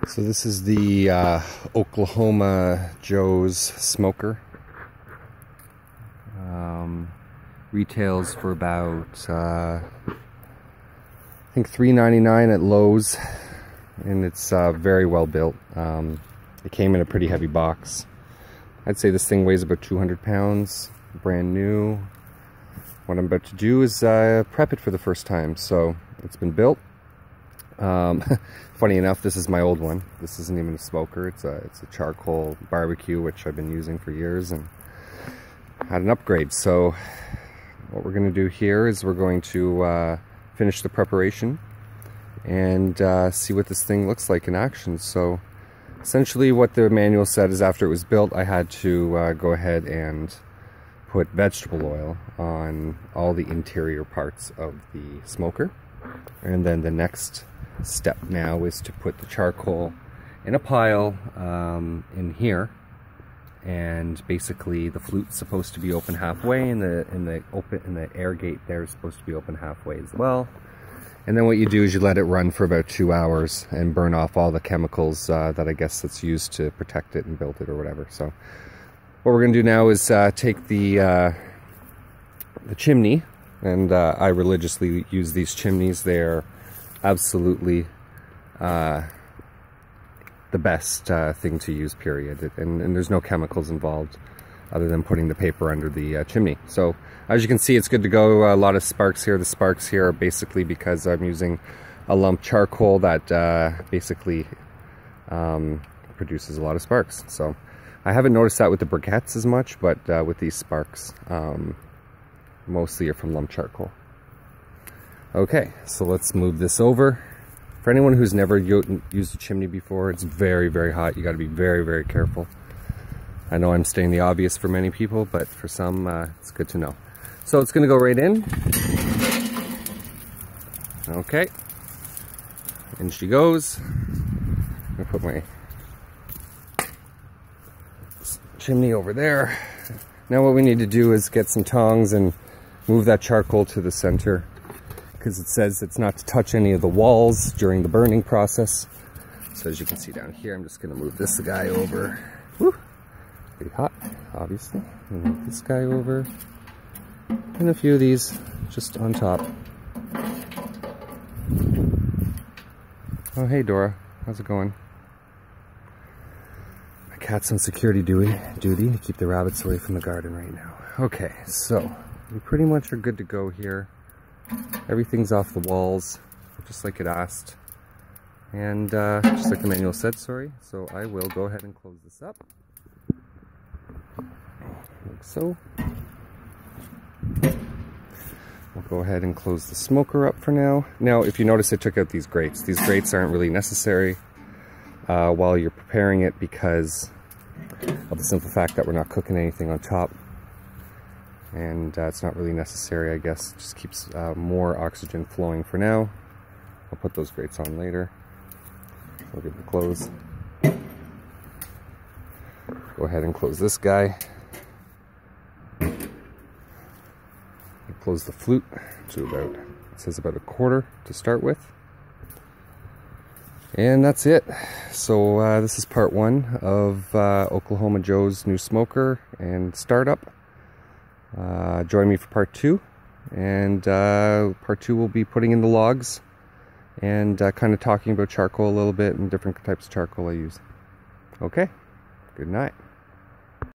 So this is the Oklahoma Joe's smoker. Retails for about I think $3.99 at Lowe's, and it's very well built. It came in a pretty heavy box. I'd say this thing weighs about 200 pounds, brand new. What I'm about to do is prep it for the first time. So it's been built. Funny enough, this is my old one. This isn't even a smoker. It's a charcoal barbecue, which I've been using for years and had an upgrade. So what we're going to do here is we're going to finish the preparation and see what this thing looks like in action. So essentially what the manual said is after it was built, I had to go ahead and put vegetable oil on all the interior parts of the smoker. And then the next step now is to put the charcoal in a pile in here, and basically the flute's supposed to be open halfway, and the air gate there is supposed to be open halfway as well. And then what you do is you let it run for about 2 hours and burn off all the chemicals that I guess that's used to protect it and build it or whatever. So what we're gonna do now is take the chimney, and I religiously use these chimneys. They're absolutely the best thing to use, period. And there's no chemicals involved other than putting the paper under the chimney. So as you can see, it's good to go. A lot of sparks here. The sparks here are basically because I'm using a lump charcoal that basically produces a lot of sparks. So I haven't noticed that with the briquettes as much, but with these sparks, mostly are from lump charcoal. Okay, so let's move this over. For anyone who's never used a chimney before, it's very, very hot. You got to be very, very careful. I know I'm stating the obvious for many people, but for some, it's good to know. So it's going to go right in. Okay, in she goes. I'm going to put my chimney over there. Now what we need to do is get some tongs and move that charcoal to the center, because it says it's not to touch any of the walls during the burning process. So as you can see down here, I'm just going to move this guy over. Woo! Pretty hot, obviously. Move this guy over, and a few of these just on top. Oh, hey Dora, how's it going? My cat's on security duty to keep the rabbits away from the garden right now. Okay, so we pretty much are good to go here. Everything's off the walls, just like it asked. And just like the manual said, sorry. So I will go ahead and close this up. Like so. We'll go ahead and close the smoker up for now. Now, if you notice, I took out these grates. These grates aren't really necessary while you're preparing it, because of the simple fact that we're not cooking anything on top. And it's not really necessary, I guess. It just keeps more oxygen flowing for now. I'll put those grates on later. I'll give it a close. Go ahead and close this guy. Close the flute to about, it says about 1/4 to start with. And that's it. So this is part 1 of Oklahoma Joe's new smoker and startup. Join me for part 2, and part 2 will be putting in the logs and kind of talking about charcoal a little bit and different types of charcoal I use. Okay, good night.